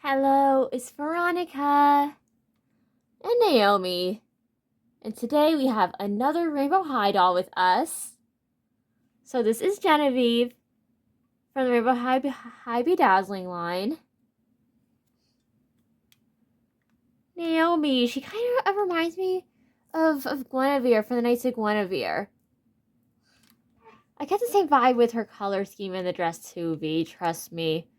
Hello, it's Veronica and Naomi, and today we have another Rainbow High doll with us. So this is Genevieve from the Rainbow High Be Dazzling line. Naomi, she kind of reminds me of Guinevere from the Knights of Guinevere. I get the same vibe with her color scheme in the dress too, V, trust me.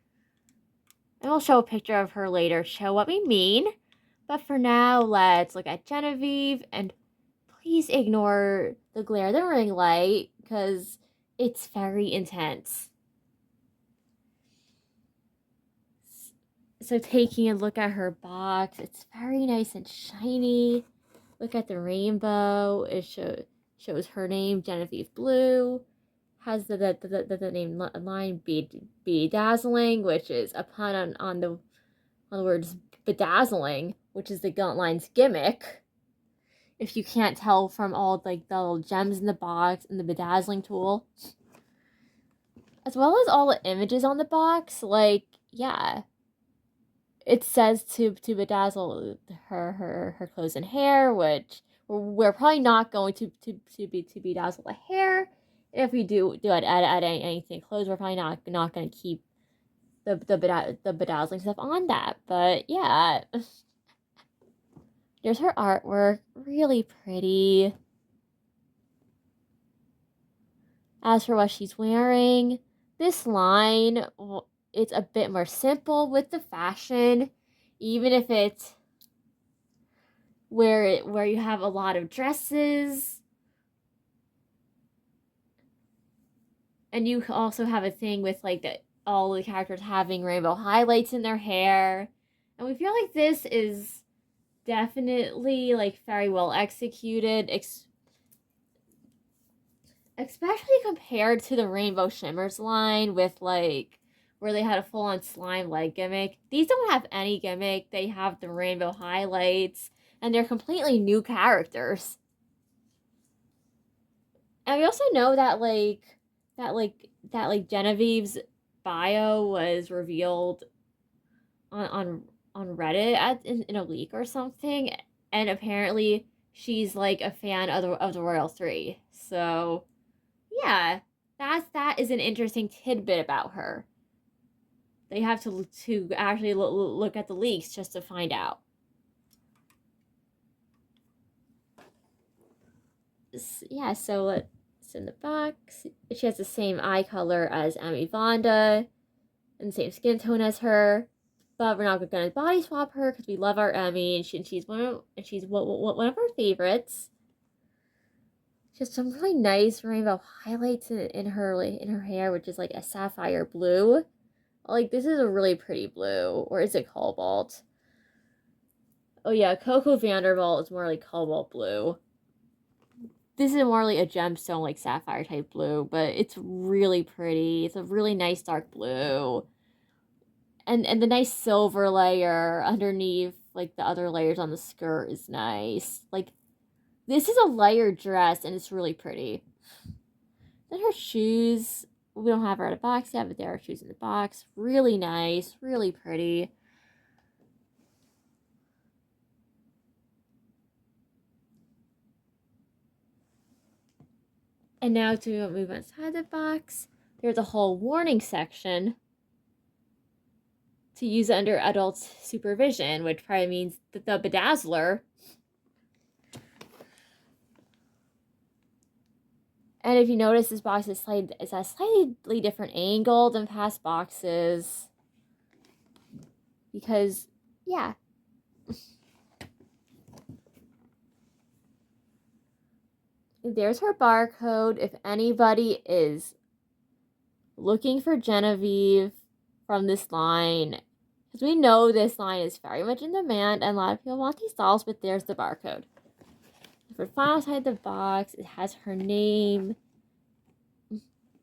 And we'll show a picture of her later to show what we mean. But for now, let's look at Genevieve, and please ignore the glare of the ring light because it's very intense. So taking a look at her box, it's very nice and shiny. Look at the rainbow. It shows her name, Genevieve Bleue. Has the name line be Dazzling, which is a pun on the words bedazzling, which is the line's gimmick. If you can't tell from all like the little gems in the box and the bedazzling tool, as well as all the images on the box, like yeah, it says to bedazzle her clothes and hair, which we're probably not going to bedazzle the hair. If we do add anything clothes, we're probably not going to keep the bedazzling stuff on that. But yeah, there's her artwork, really pretty. As for what she's wearing, this line, it's a bit more simple with the fashion, even if it's where you have a lot of dresses. And you also have a thing with like all the characters having rainbow highlights in their hair. And we feel like this is definitely like very well executed, especially compared to the Rainbow Shimmers line with like where they had a full-on slime leg gimmick. These don't have any gimmick. They have the rainbow highlights, and they're completely new characters. And we also know that Genevieve's bio was revealed on Reddit in a leak or something, and apparently she's like a fan of the Royal Three. So yeah, that is an interesting tidbit about her. They have to actually look at the leaks just to find out. Yeah, so let's in the box. She has the same eye color as Emmy Vonda and the same skin tone as her, but we're not gonna body swap her because we love our Emmy and she's one of our favorites. She has some really nice rainbow highlights in her hair, which is like a sapphire blue. Like this is a really pretty blue, or is it cobalt? Oh yeah, Coco Vanderbilt is more like cobalt blue. This is more like a gemstone, like sapphire type blue, but it's really pretty. It's a really nice dark blue. And the nice silver layer underneath, like the other layers on the skirt is nice. Like, this is a layered dress, and it's really pretty. Then her shoes, we don't have her in a box yet, but there are shoes in the box. Really nice, really pretty. And now to move inside the box, there's a whole warning section to use under adult supervision, which probably means that the bedazzler. And if you notice, this box is at a slightly different angle than past boxes. Because, yeah. There's her barcode. If anybody is looking for Genevieve from this line, because we know this line is very much in demand and a lot of people want these dolls, but there's the barcode. For the final side of the box, it has her name,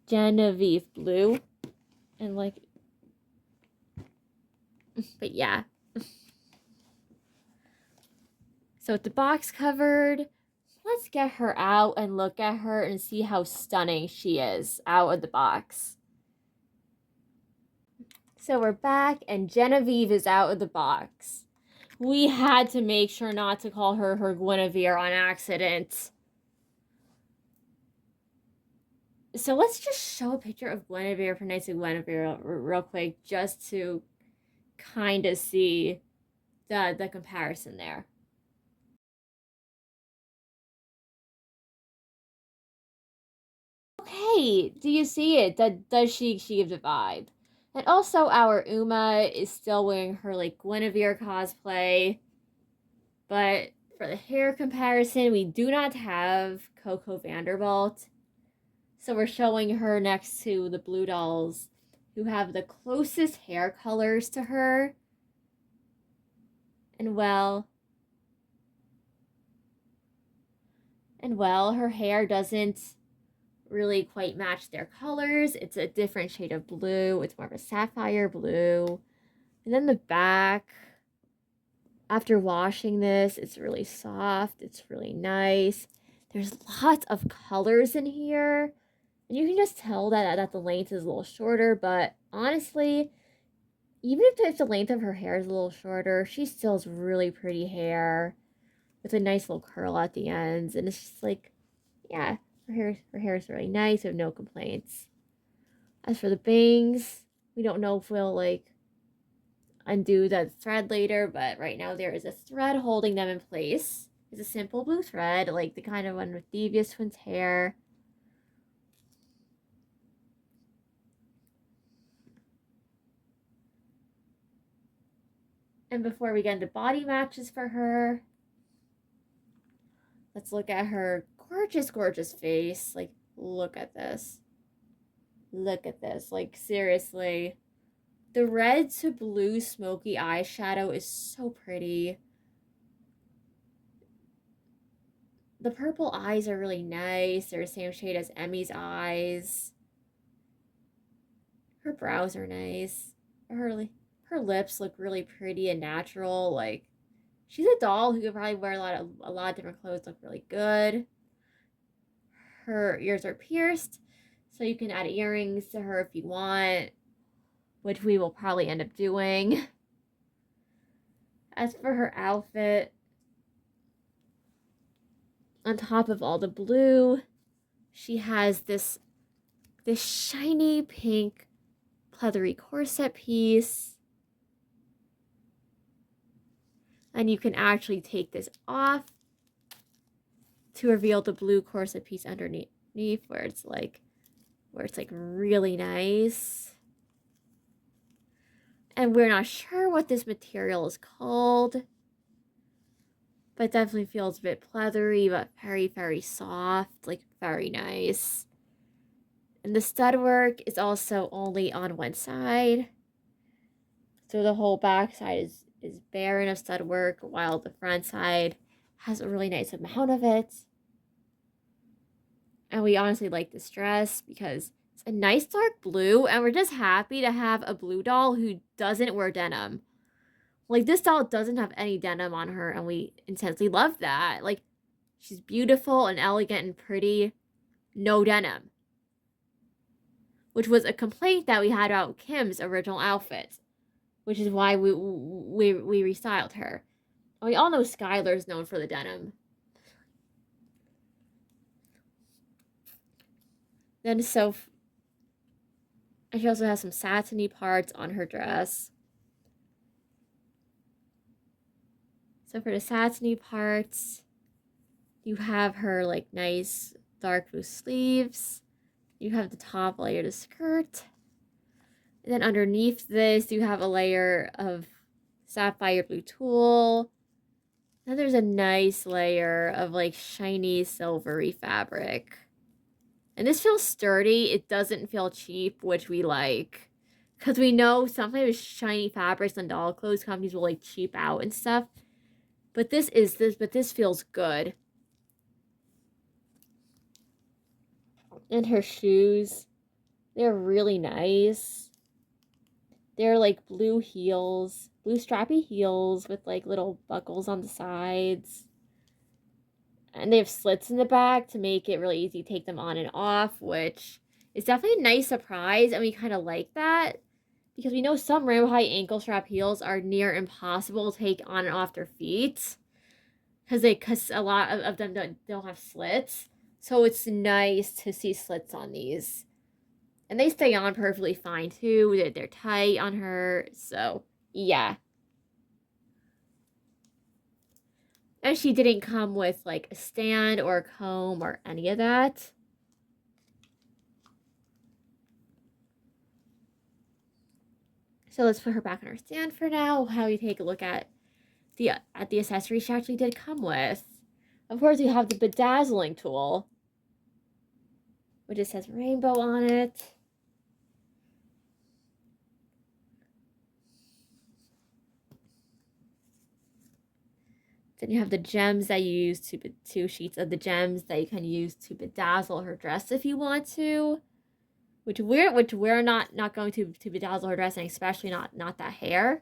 Genevieve Bleue, and like, but yeah. So with the box covered, let's get her out and look at her and see how stunning she is out of the box. So we're back, and Genevieve is out of the box. We had to make sure not to call her Guinevere on accident. So let's just show a picture of Guinevere for Knights of Guinevere real quick, just to kind of see the comparison there. Okay, do you see it? Does she give the vibe? And also, our Uma is still wearing her like Guinevere cosplay, but for the hair comparison, we do not have Coco Vanderbilt. So we're showing her next to the Blue dolls who have the closest hair colors to her. And well, her hair doesn't really quite match their colors. It's a different shade of blue. It's more of a sapphire blue. And then the back, after washing this, it's really soft. It's really nice. There's lots of colors in here. And you can just tell that the length is a little shorter, but honestly, even if the length of her hair is a little shorter, she still has really pretty hair with a nice little curl at the ends. And it's just like, yeah, her hair is really nice. I have no complaints. As for the bangs, we don't know if we'll like undo the thread later, but right now there is a thread holding them in place. It's a simple blue thread, like the kind of one with Devious Twins hair. And before we get into body matches for her, let's look at her gorgeous, gorgeous face. Like, look at this. Look at this. Like, seriously. The red to blue smoky eyeshadow is so pretty. The purple eyes are really nice. They're the same shade as Emmy's eyes. Her brows are nice. Her lips look really pretty and natural. Like, she's a doll who could probably wear a lot of different clothes, look really good. Her ears are pierced, so you can add earrings to her if you want, which we will probably end up doing. As for her outfit, on top of all the blue, she has this shiny pink pleathery corset piece. And you can actually take this off to reveal the blue corset piece underneath, where it's like really nice. And we're not sure what this material is called, but it definitely feels a bit pleathery, but very, very soft, like very nice. And the stud work is also only on one side, so the whole back side is barren of stud work, while the front side has a really nice amount of it. And we honestly like this dress because it's a nice dark blue, and we're just happy to have a blue doll who doesn't wear denim. Like, this doll doesn't have any denim on her, and we intensely love that. Like, she's beautiful and elegant and pretty, no denim. Which was a complaint that we had about Kim's original outfit, which is why we restyled her. We all know Skylar's known for the denim. Then and she also has some satiny parts on her dress. So for the satiny parts, you have her like nice dark blue sleeves. You have the top layer of the skirt. And then underneath this, you have a layer of sapphire blue tulle. Then there's a nice layer of like shiny silvery fabric. And this feels sturdy. It doesn't feel cheap, which we like. Because we know sometimes shiny fabrics on doll clothes companies will like cheap out and stuff. But this feels good. And her shoes, they're really nice. They're like blue heels, blue strappy heels with like little buckles on the sides. And they have slits in the back to make it really easy to take them on and off, which is definitely a nice surprise, and we kind of like that because we know some Rainbow High ankle strap heels are near impossible to take on and off their feet because a lot of them don't have slits. So it's nice to see slits on these. And they stay on perfectly fine too. They're tight on her. So yeah. And she didn't come with like a stand or a comb or any of that. So let's put her back on her stand for now. How we take a look at the accessories she actually did come with. Of course, we have the bedazzling tool, which just says rainbow on it. Then you have the gems that you use to 2 sheets of the gems that you can use to bedazzle her dress if you want to. Which we're not going to bedazzle her dress, and especially not that hair.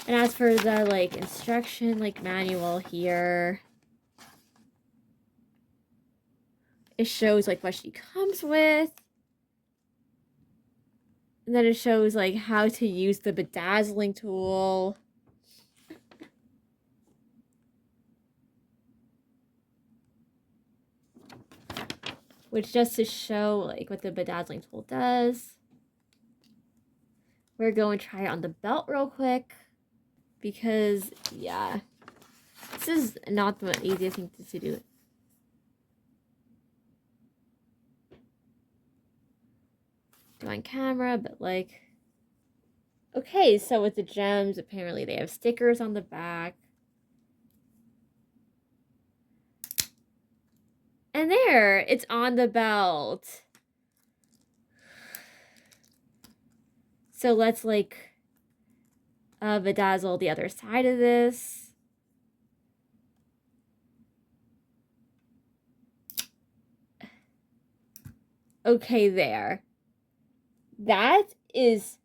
And as for the like instruction like manual here, it shows like what she comes with. And then it shows like how to use the bedazzling tool. Which just to show like what the bedazzling tool does. We're going to try it on the belt real quick. Because, yeah. This is not the easiest thing to do. Do on camera, but like... Okay, so with the gems, apparently they have stickers on the back. And there, it's on the belt. So let's like bedazzle the other side of this. Okay, there. That is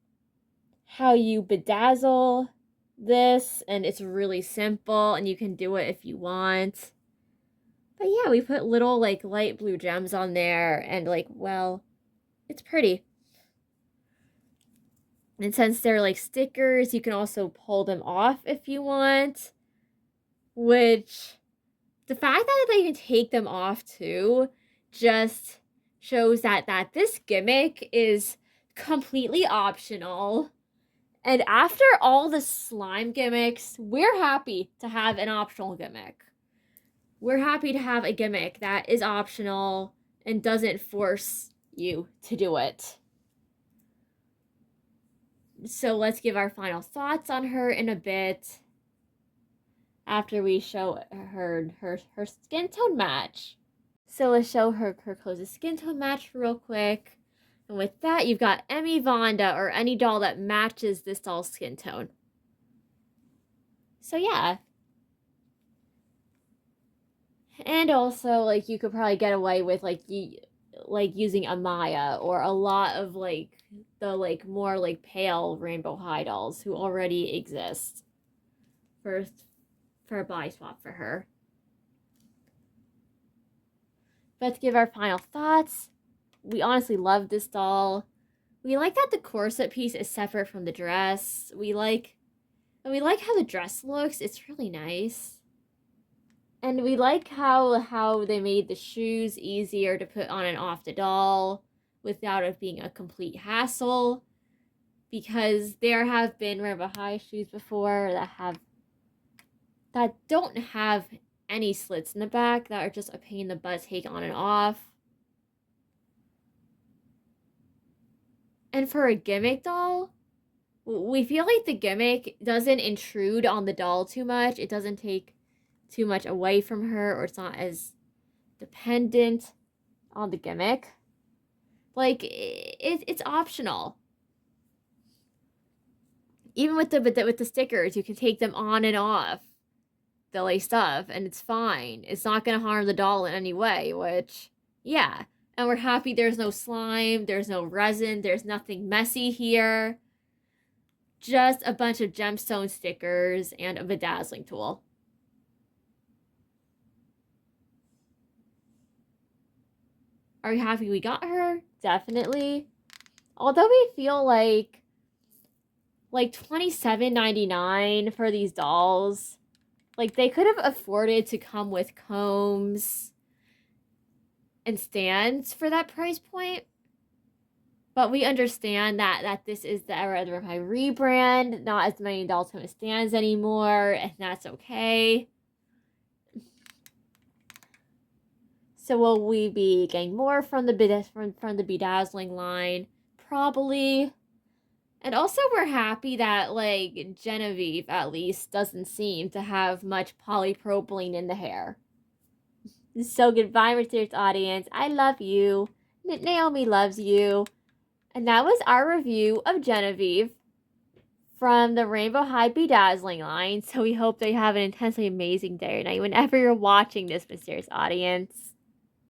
how you bedazzle this, and it's really simple, and you can do it if you want. But yeah, we put little like light blue gems on there, and like, well, it's pretty. And since they're like stickers, you can also pull them off if you want. Which, the fact that they can take them off too, just shows that this gimmick is completely optional. And after all the slime gimmicks, we're happy to have an optional gimmick. We're happy to have a gimmick that is optional and doesn't force you to do it. So let's give our final thoughts on her in a bit after we show her skin tone match. So let's show her closest skin tone match real quick. And with that, you've got Emmy Vonda, or any doll that matches this doll's skin tone. So yeah. And also, like, you could probably get away with, like, using Amaya, or a lot of, like, the, like, more, like, pale Rainbow High dolls who already exist for a body swap for her. But to give our final thoughts, we honestly love this doll. We like that the corset piece is separate from the dress. We like how the dress looks. It's really nice. And we like how they made the shoes easier to put on and off the doll without it being a complete hassle. Because there have been Rainbow High shoes before that don't have any slits in the back, that are just a pain in the butt to take on and off. And for a gimmick doll, we feel like the gimmick doesn't intrude on the doll too much. It doesn't take too much away from her, or it's not as dependent on the gimmick. Like, it's optional. Even with the stickers, you can take them on and off the lace stuff, and it's fine. It's not going to harm the doll in any way, which, yeah. And we're happy there's no slime, there's no resin, there's nothing messy here. Just a bunch of gemstone stickers and a bedazzling tool. Are we happy we got her? Definitely. Although we feel like $27.99 for these dolls. Like, they could have afforded to come with combs and stands for that price point. But we understand that this is the era of the Rainbow High rebrand. Not as many dolls come with stands anymore, and that's okay. So will we be getting more from the Be Dazzling line? Probably. And also we're happy that, like, Genevieve, at least, doesn't seem to have much polypropylene in the hair. So goodbye, mysterious audience. I love you. Naomi loves you. And that was our review of Genevieve from the Rainbow High Be Dazzling line. So we hope that you have an intensely amazing day or night whenever you're watching this, mysterious audience.